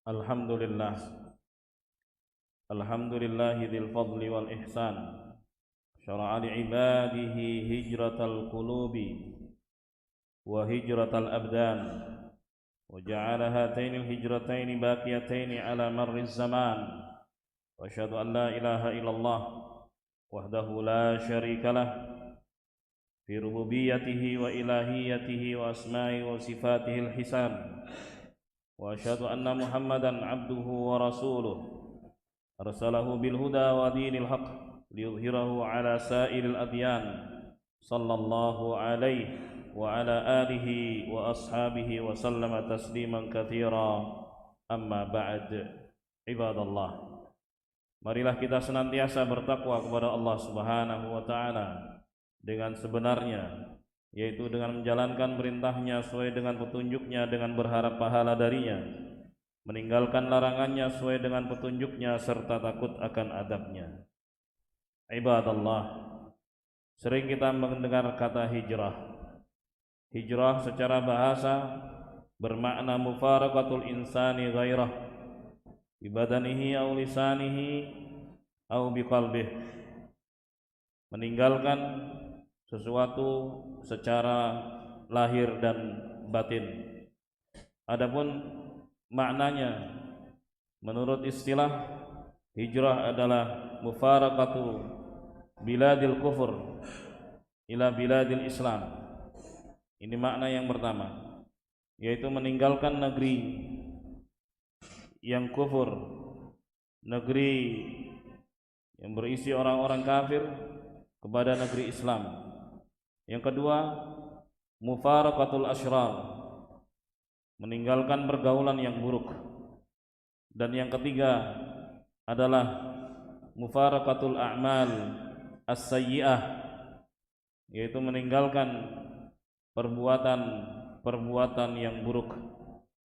Alhamdulillah, alhamdulillahi dzil fadli wal ihsan. Syara'a li ibadihi hijratal qulubi wa hijratal abdan, wa ja'ala hataini al-hijrataini baqiyataini ala marri zaman. Wa asyhadu an la ilaha illallah wahdahu la syarika lah fi rububiyyatihi wa ilahiyyatihi wa asma'i wa sifatihi al-hisan. Wa asyhadu anna Muhammadan abduhu wa rasuluh arsalahu bil huda wa dinil haq liyudhhirahu ala sa'iril adyan sallallahu alaihi wa ala alihi wa ashabihi wa sallama tasliman katsira. Amma ba'd. Ibadallah, marilah kita senantiasa bertakwa kepada Allah Subhanahu wa taala dengan sebenarnya, yaitu dengan menjalankan perintahnya sesuai dengan petunjuknya dengan berharap pahala darinya, meninggalkan larangannya sesuai dengan petunjuknya serta takut akan adabnya. Ibadallah, sering kita mendengar kata hijrah. Hijrah secara bahasa bermakna mufaraqatul insani ghairah bi badanihi aw lisanihi aw biqalbihi, meninggalkan sesuatu secara lahir dan batin. Adapun maknanya menurut istilah, hijrah adalah mufaraqatu biladil kufur ila biladil Islam. Ini makna yang pertama, yaitu meninggalkan negeri yang kufur, negeri yang berisi orang-orang kafir, kepada negeri Islam. Yang kedua, mufaraqatul asyrar, meninggalkan pergaulan yang buruk. Dan yang ketiga adalah mufaraqatul a'mal as-sayyi'ah, yaitu meninggalkan perbuatan yang buruk.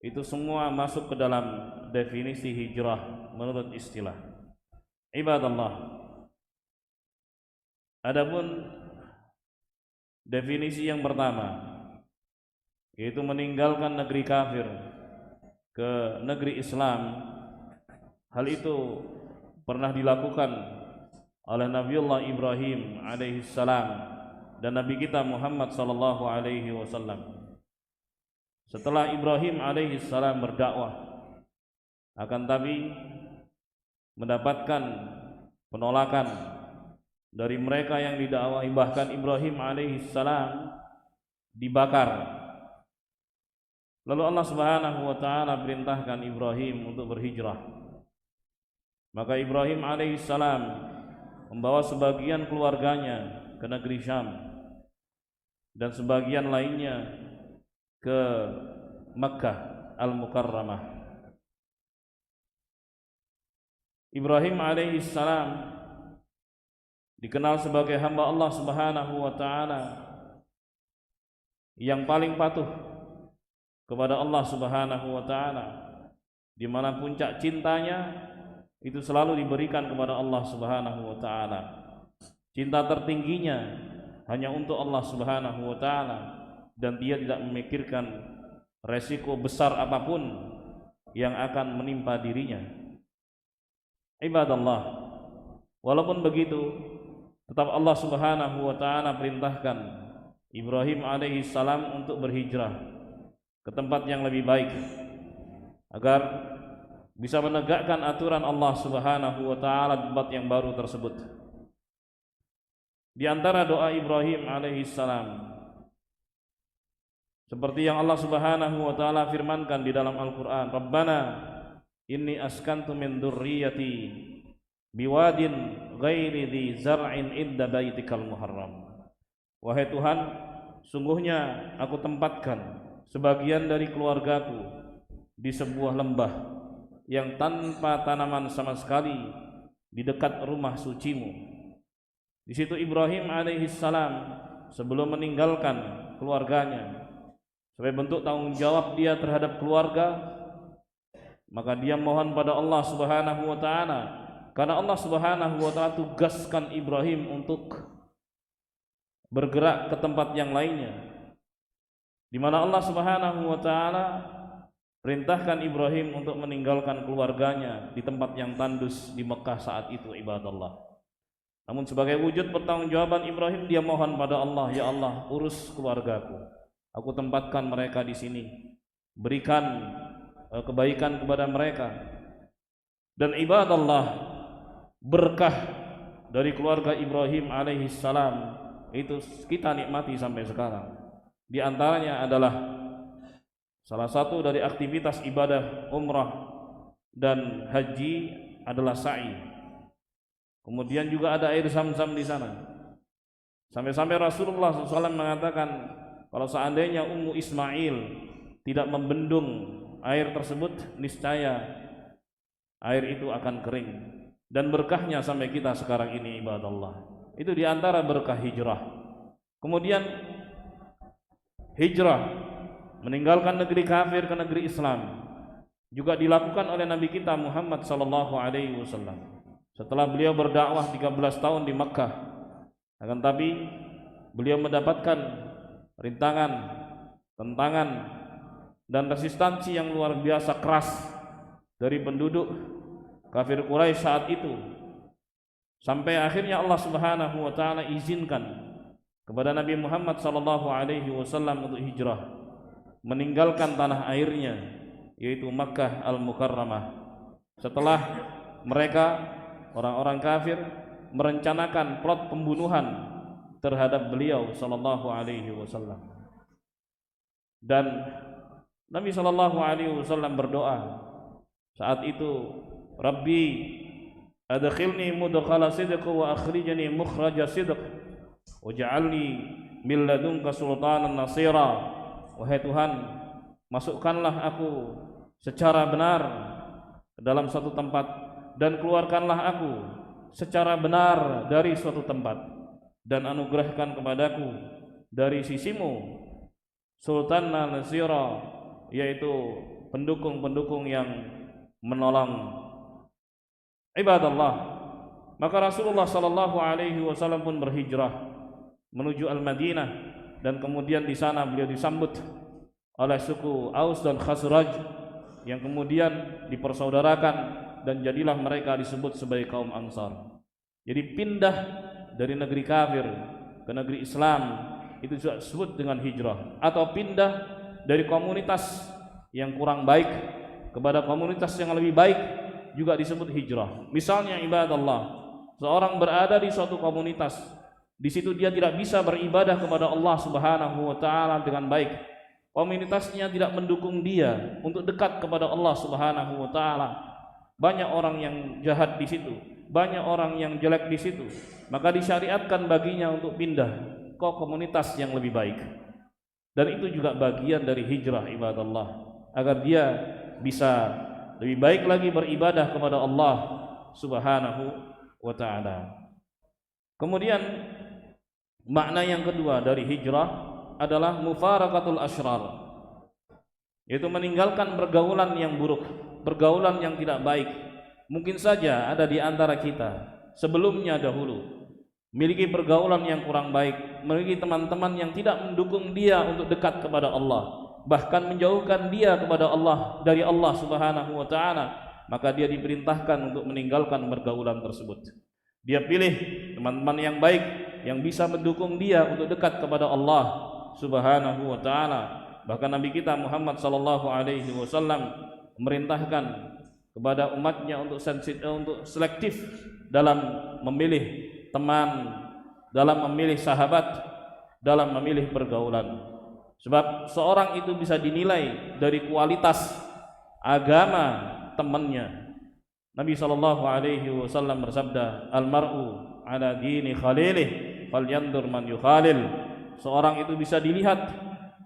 Itu semua masuk ke dalam definisi hijrah menurut istilah. Ibadallah, adapun definisi yang pertama, yaitu meninggalkan negeri kafir ke negeri Islam, hal itu pernah dilakukan oleh Nabiullah Ibrahim alaihissalam dan Nabi kita Muhammad sallallahu alaihi wasallam. Setelah Ibrahim alaihissalam berdakwah, akan tapi mendapatkan penolakan dari mereka yang didakwahi. Bahkan Ibrahim alaihissalam dibakar. Lalu Allah Subhanahu wa taala perintahkan Ibrahim untuk berhijrah. Maka Ibrahim alaihissalam membawa sebagian keluarganya ke negeri Syam dan sebagian lainnya ke Makkah Al-Mukarramah. Ibrahim alaihissalam dikenal sebagai hamba Allah Subhanahu wa taala yang paling patuh kepada Allah Subhanahu wa taala, di mana puncak cintanya itu selalu diberikan kepada Allah Subhanahu wa taala. Cinta tertingginya hanya untuk Allah Subhanahu wa taala, dan dia tidak memikirkan resiko besar apapun yang akan menimpa dirinya. Ibadallah, walaupun begitu, tetap Allah Subhanahu wa taala perintahkan Ibrahim alaihissalam untuk berhijrah ke tempat yang lebih baik, agar bisa menegakkan aturan Allah Subhanahu wa taala di tempat yang baru tersebut. Di antara doa Ibrahim alaihissalam, seperti yang Allah Subhanahu wa taala firmankan di dalam Al-Qur'an, Rabbana inni askantu min dzurriyyati biwadin ghairi dzi zar'in inda baitikal muharram. Wahai Tuhan, sungguhnya aku tempatkan sebagian dari keluargaku di sebuah lembah yang tanpa tanaman sama sekali di dekat rumah sucimu. Di situ Ibrahim alaihissalam sebelum meninggalkan keluarganya, sebagai bentuk tanggung jawab dia terhadap keluarga, maka dia mohon pada Allah Subhanahu wa taala, karena Allah Subhanahu wa taala tugaskan Ibrahim untuk bergerak ke tempat yang lainnya, di mana Allah Subhanahu wa taala perintahkan Ibrahim untuk meninggalkan keluarganya di tempat yang tandus di Mekah saat itu, ibadallah. Namun sebagai wujud pertanggungjawaban Ibrahim, dia mohon pada Allah, ya Allah, urus keluargaku. Aku tempatkan mereka di sini. Berikan kebaikan kepada mereka. Dan ibadallah, berkah dari keluarga Ibrahim alaihissalam itu kita nikmati sampai sekarang. Di antaranya adalah salah satu dari aktivitas ibadah umrah dan haji adalah sa'i. Kemudian juga ada air zam-zam di sana. Sampai-sampai Rasulullah SAW mengatakan, kalau seandainya Ummu Ismail tidak membendung air tersebut, niscaya air itu akan kering. Dan berkahnya sampai kita sekarang ini, ibadallah. Itu di antara berkah hijrah. Kemudian hijrah meninggalkan negeri kafir ke negeri Islam juga dilakukan oleh Nabi kita Muhammad sallallahu alaihi wasallam. Setelah beliau berdakwah 13 tahun di Makkah, akan tapi beliau mendapatkan rintangan, tentangan dan resistansi yang luar biasa keras dari penduduk kafir Quraisy saat itu. Sampai akhirnya Allah Subhanahu wa taala izinkan kepada Nabi Muhammad sallallahu alaihi wasallam untuk hijrah, meninggalkan tanah airnya yaitu Makkah Al-Mukarramah. Setelah mereka orang-orang kafir merencanakan plot pembunuhan terhadap beliau sallallahu alaihi wasallam. Dan Nabi sallallahu alaihi wasallam berdoa saat itu, Rabbi adkhilni mudkhala sidq wa akhrijni mukhraja sidq waj'alni min ladunka sultanan nasira. Wahai Tuhan, masukkanlah aku secara benar ke dalam suatu tempat dan keluarkanlah aku secara benar dari suatu tempat, dan anugerahkan kepadaku dari sisimu sultanan nasira, yaitu pendukung-pendukung yang menolong. Ibadallah, maka Rasulullah sallallahu alaihi wasallam pun berhijrah menuju Al-Madinah, dan kemudian di sana beliau disambut oleh suku Aus dan Khazraj yang kemudian dipersaudarakan dan jadilah mereka disebut sebagai kaum Ansar. Jadi pindah dari negeri kafir ke negeri Islam itu juga disebut dengan hijrah, atau pindah dari komunitas yang kurang baik kepada komunitas yang lebih baik juga disebut hijrah. Misalnya ibadallah, seorang berada di suatu komunitas, di situ dia tidak bisa beribadah kepada Allah Subhanahu wa taala dengan baik. Komunitasnya tidak mendukung dia untuk dekat kepada Allah Subhanahu wa taala. Banyak orang yang jahat di situ, banyak orang yang jelek di situ. Maka disyariatkan baginya untuk pindah ke komunitas yang lebih baik. Dan itu juga bagian dari hijrah, ibadallah, agar dia bisa lebih baik lagi beribadah kepada Allah Subhanahu wa taala. Kemudian makna yang kedua dari hijrah adalah mufaraqatul asyrar, yaitu meninggalkan pergaulan yang buruk, pergaulan yang tidak baik. Mungkin saja ada di antara kita sebelumnya dahulu memiliki pergaulan yang kurang baik, memiliki teman-teman yang tidak mendukung dia untuk dekat kepada Allah, bahkan menjauhkan dia kepada Allah dari Allah Subhanahu wa taala. Maka dia diperintahkan untuk meninggalkan pergaulan tersebut. Dia pilih teman-teman yang baik yang bisa mendukung dia untuk dekat kepada Allah Subhanahu wa taala. Bahkan Nabi kita Muhammad sallallahu alaihi wasallam memerintahkan kepada umatnya untuk selektif dalam memilih teman, dalam memilih sahabat, dalam memilih pergaulan. Sebab seorang itu bisa dinilai dari kualitas agama temannya. Nabi sallallahu alaihi wasallam bersabda, "Al-mar'u ala dini khalilih, falyanzur man yukhalil." Seorang itu bisa dilihat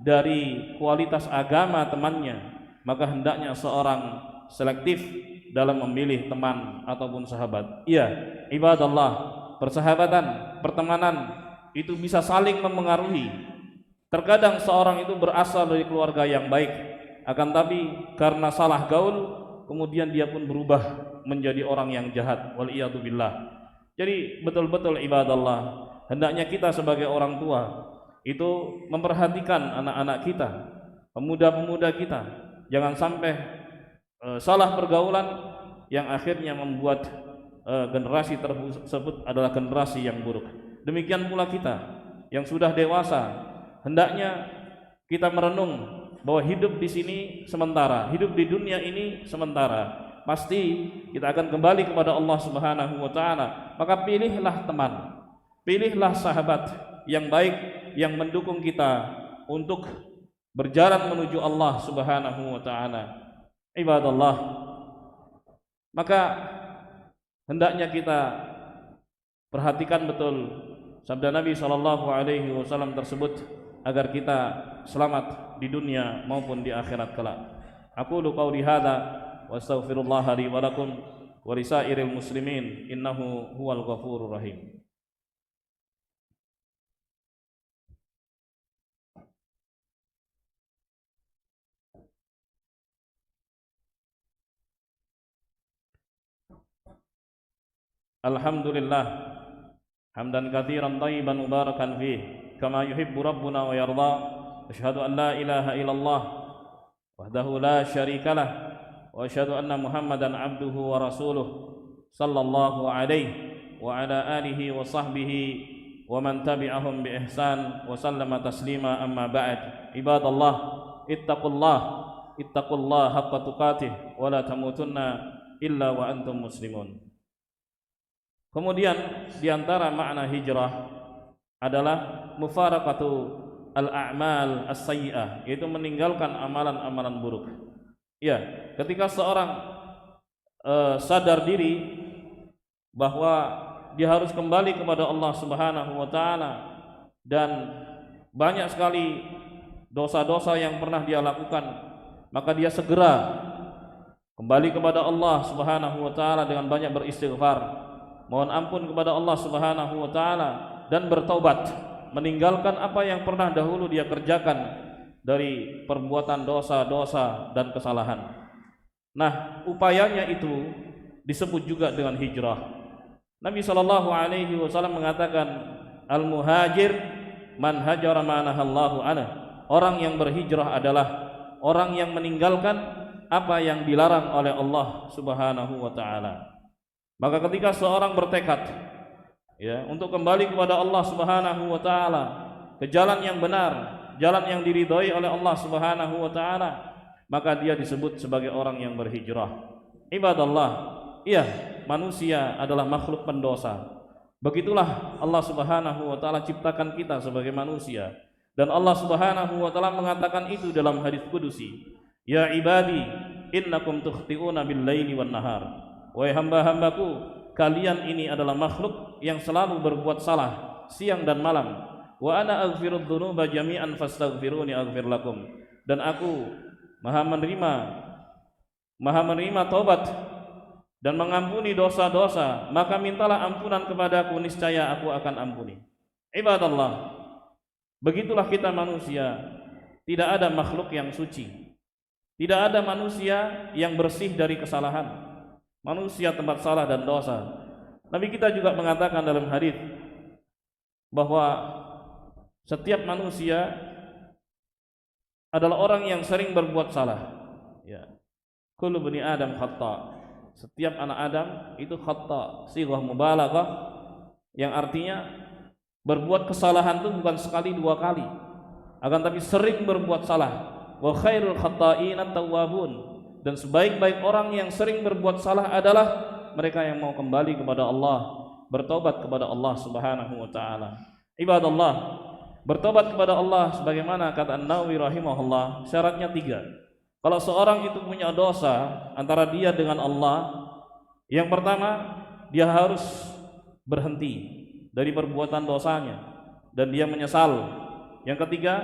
dari kualitas agama temannya, maka hendaknya seorang selektif dalam memilih teman ataupun sahabat. Iya, ibadallah, persahabatan, pertemanan itu bisa saling memengaruhi. Terkadang seorang itu berasal dari keluarga yang baik, akan tapi karena salah gaul kemudian dia pun berubah menjadi orang yang jahat, waliyadu billah. Jadi betul-betul ibadallah, hendaknya kita sebagai orang tua itu memperhatikan anak-anak kita, pemuda-pemuda kita, Jangan sampai salah pergaulan yang akhirnya membuat generasi tersebut adalah generasi yang buruk. Demikian pula kita yang sudah dewasa, hendaknya kita merenung bahwa hidup di sini sementara, hidup di dunia ini sementara. Pasti kita akan kembali kepada Allah Subhanahu wa taala. Maka pilihlah teman, pilihlah sahabat yang baik yang mendukung kita untuk berjalan menuju Allah Subhanahu wa taala. Ibadallah, maka hendaknya kita perhatikan betul sabda Nabi sallallahu alaihi wasallam tersebut agar kita selamat di dunia maupun di akhirat kelak. Aqulu qauli hadza wa astaghfirullah li wa lakum wa lisairil muslimin innahu huwal ghafurur rahim. Alhamdulillah hamdan katsiran thayyiban mubarakan fih kama yuhibbu rabbuna wa yarda. Asyhadu an la ilaha illallah wahdahu la syarikalah wa asyhadu anna Muhammadan abduhu wa rasuluh sallallahu alaihi wa ala alihi wa sahbihi wa man tabi'ahum bi ihsan wa sallama taslima. Amma ba'd. Ibadallah, ittaqullaha haqqa tuqatih wa la tamutunna illa wa antum muslimun. Kemudian di antara makna hijrah adalah mufaraqatu al-a'mal as-sayyi'ah, yaitu meninggalkan amalan-amalan buruk. Ya, ketika seorang sadar diri bahwa dia harus kembali kepada Allah Subhanahu wa taala dan banyak sekali dosa-dosa yang pernah dia lakukan, maka dia segera kembali kepada Allah Subhanahu wa taala dengan banyak beristighfar, mohon ampun kepada Allah Subhanahu wa taala dan bertaubat, meninggalkan apa yang pernah dahulu dia kerjakan dari perbuatan dosa-dosa dan kesalahan. Nah, upayanya itu disebut juga dengan hijrah. Nabi sallallahu alaihi wasallam mengatakan, al-muhajir man hajara ma nahallahu anhu. Orang yang berhijrah adalah orang yang meninggalkan apa yang dilarang oleh Allah Subhanahu wa taala. Maka ketika seorang bertekad untuk kembali kepada Allah Subhanahu wa taala, ke jalan yang benar, jalan yang diridhai oleh Allah Subhanahu wa taala, maka dia disebut sebagai orang yang berhijrah. Ibadallah, manusia adalah makhluk pendosa. Begitulah Allah Subhanahu wa taala ciptakan kita sebagai manusia. Dan Allah Subhanahu wa taala mengatakan itu dalam hadis qudusi, ya ibadi innakum tukhti'una bil laili wan nahar. Wahai hamba-hambaku, kalian ini adalah makhluk yang selalu berbuat salah siang dan malam. Wa ana aghfirudz dzunuba jami'an fastaghfiruni aghfir lakum. Dan aku maha menerima taubat dan mengampuni dosa-dosa, maka mintalah ampunan kepadaku, niscaya aku akan ampuni. Ibadallah, begitulah kita manusia. Tidak ada makhluk yang suci, tidak ada manusia yang bersih dari kesalahan. Manusia tempat salah dan dosa. Nabi kita juga mengatakan dalam hadis bahwa setiap manusia adalah orang yang sering berbuat salah. Kullu bani Adam khata. Setiap anak Adam itu khata, sighah mubalaghah, yang artinya berbuat kesalahan itu bukan sekali dua kali, akan tapi sering berbuat salah. Wa khairul khata'in at-tawwabun. Dan sebaik-baik orang yang sering berbuat salah adalah mereka yang mau kembali kepada Allah, bertobat kepada Allah Subhanahu wa taala. Ibadallah, bertobat kepada Allah sebagaimana kata An-Nawawi rahimahullah, syaratnya 3. Kalau seorang itu punya dosa antara dia dengan Allah, yang pertama dia harus berhenti dari perbuatan dosanya dan dia menyesal. Yang ketiga,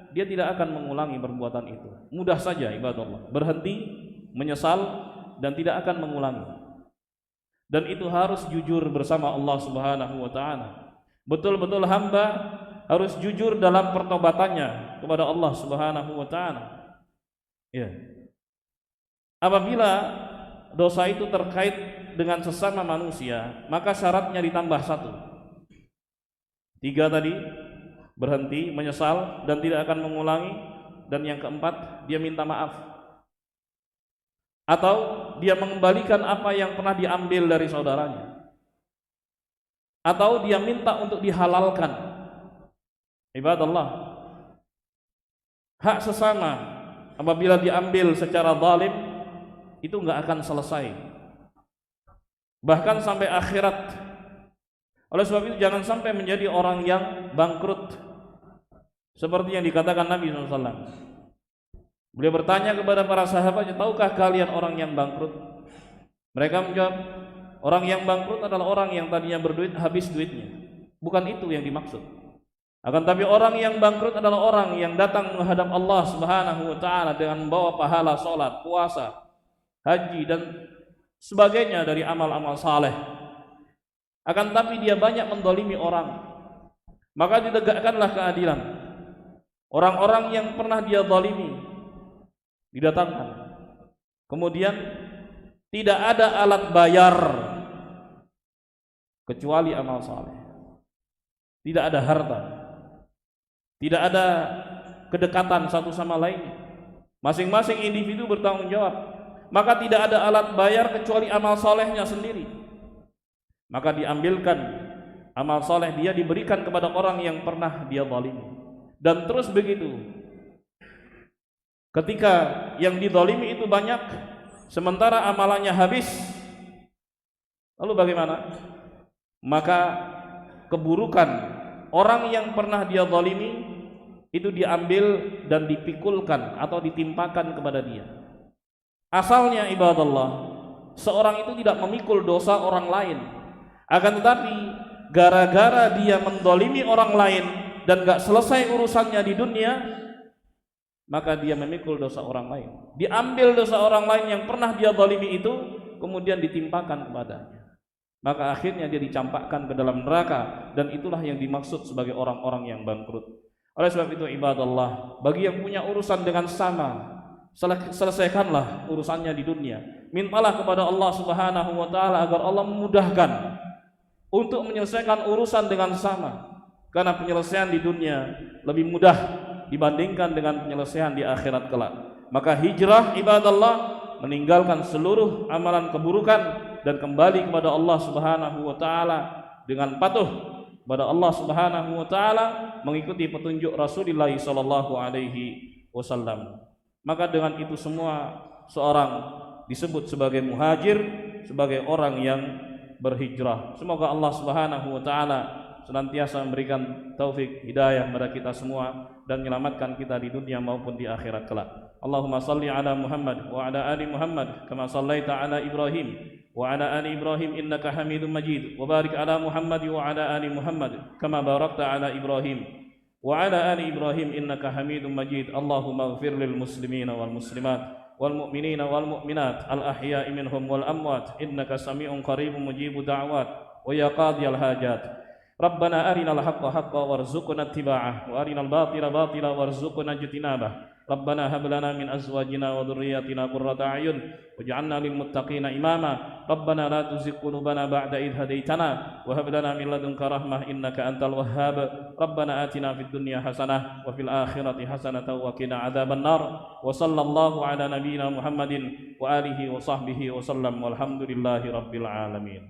dia tidak akan mengulangi perbuatan itu. Mudah saja ibadallah, berhenti, menyesal dan tidak akan mengulangi. Dan itu harus jujur bersama Allah Subhanahu wa taala. Betul-betul hamba harus jujur dalam pertobatannya kepada Allah Subhanahu wa taala. Apabila dosa itu terkait dengan sesama manusia, maka syaratnya ditambah 1. 3 tadi, berhenti, menyesal dan tidak akan mengulangi, dan yang keempat dia minta maaf. atau dia mengembalikan apa yang pernah diambil dari saudaranya, atau dia minta untuk dihalalkan. Ibadallah, hak sesama apabila diambil secara zalim itu enggak akan selesai, bahkan sampai akhirat. Oleh sebab itu jangan sampai menjadi orang yang bangkrut seperti yang dikatakan Nabi SAW. Beliau bertanya kepada para sahabatnya, tahukah kalian orang yang bangkrut? Mereka menjawab, orang yang bangkrut adalah orang yang tadinya berduit habis duitnya. Bukan itu yang dimaksud. Akan tapi orang yang bangkrut adalah orang yang datang menghadap Allah Subhanahu wa taala dengan membawa pahala salat, puasa, haji dan sebagainya dari amal-amal saleh. Akan tapi dia banyak mendolimi orang, maka ditegakkanlah keadilan. Orang-orang yang pernah dia zalimi didatangkan, kemudian tidak ada alat bayar kecuali amal saleh. Tidak ada harta, tidak ada kedekatan satu sama lain. Masing-masing individu bertanggung jawab, maka tidak ada alat bayar kecuali amal salehnya sendiri. Maka diambilkan amal saleh dia, diberikan kepada orang yang pernah dia zalimi, dan terus begitu. Ketika yang dizalimi itu banyak, sementara amalannya habis, lalu bagaimana? Maka keburukan orang yang pernah dia zalimi itu diambil dan dipikulkan atau ditimpakan kepada dia. Asalnya ibadallah, seorang itu tidak memikul dosa orang lain, akan tetapi gara-gara dia menzalimi orang lain dan gak selesai urusannya di dunia, maka dia memikul dosa orang lain. Diambil dosa orang lain yang pernah dia zalimi itu, kemudian ditimpakan kepadanya. Maka akhirnya dia dicampakkan ke dalam neraka, dan itulah yang dimaksud sebagai orang-orang yang bangkrut. Oleh sebab itu ibadallah, bagi yang punya urusan dengan sama, selesaikanlah urusannya di dunia. Mintalah kepada Allah Subhanahu wa taala agar Allah memudahkan untuk menyelesaikan urusan dengan sama, karena penyelesaian di dunia lebih mudah dibandingkan dengan penyelesaian di akhirat kelak. Maka hijrah ibadallah, meninggalkan seluruh amalan keburukan dan kembali kepada Allah Subhanahu wa taala dengan patuh kepada Allah Subhanahu wa taala, mengikuti petunjuk Rasulullah sallallahu alaihi wasallam. Maka dengan itu semua seorang disebut sebagai muhajir, sebagai orang yang berhijrah. Semoga Allah Subhanahu wa taala senantiasa memberikan taufik hidayah kepada kita semua dan menyelamatkan kita di dunia maupun di akhirat kelak. Allahumma salli ala Muhammad wa ala ali Muhammad kama sallaita ala Ibrahim wa ala ali Ibrahim innaka Hamidum Majid, wa barik ala Muhammad wa ala ali Muhammad kama barakta ala Ibrahim wa ala ali Ibrahim innaka Hamidum Majid. Allahumma ighfir lil muslimina wal muslimat والمؤمنين والمؤمنات الأحياء منهم والأموات إنك سميع قريب مجيب دعوات ويا قاضي الحاجات. ربنا أرنا الحق حقا وارزقنا اتباعه وأرنا الباطل باطلا وارزقنا اجتنابه. ربنا هب لنا من أزواجنا وذرياتنا قرة أعين واجعلنا للمتقين إماما. ربنا لا تزغ قلوبنا بعد إذ هديتنا وهب لنا من لدنك رحمة إنك أنت الوهاب. ربنا آتنا في الدنيا حسنة وفي الآخرة حسنة وقنا عذاب النار. وصلى الله على نبينا محمد وآله وصحبه وسلم والحمد لله رب العالمين.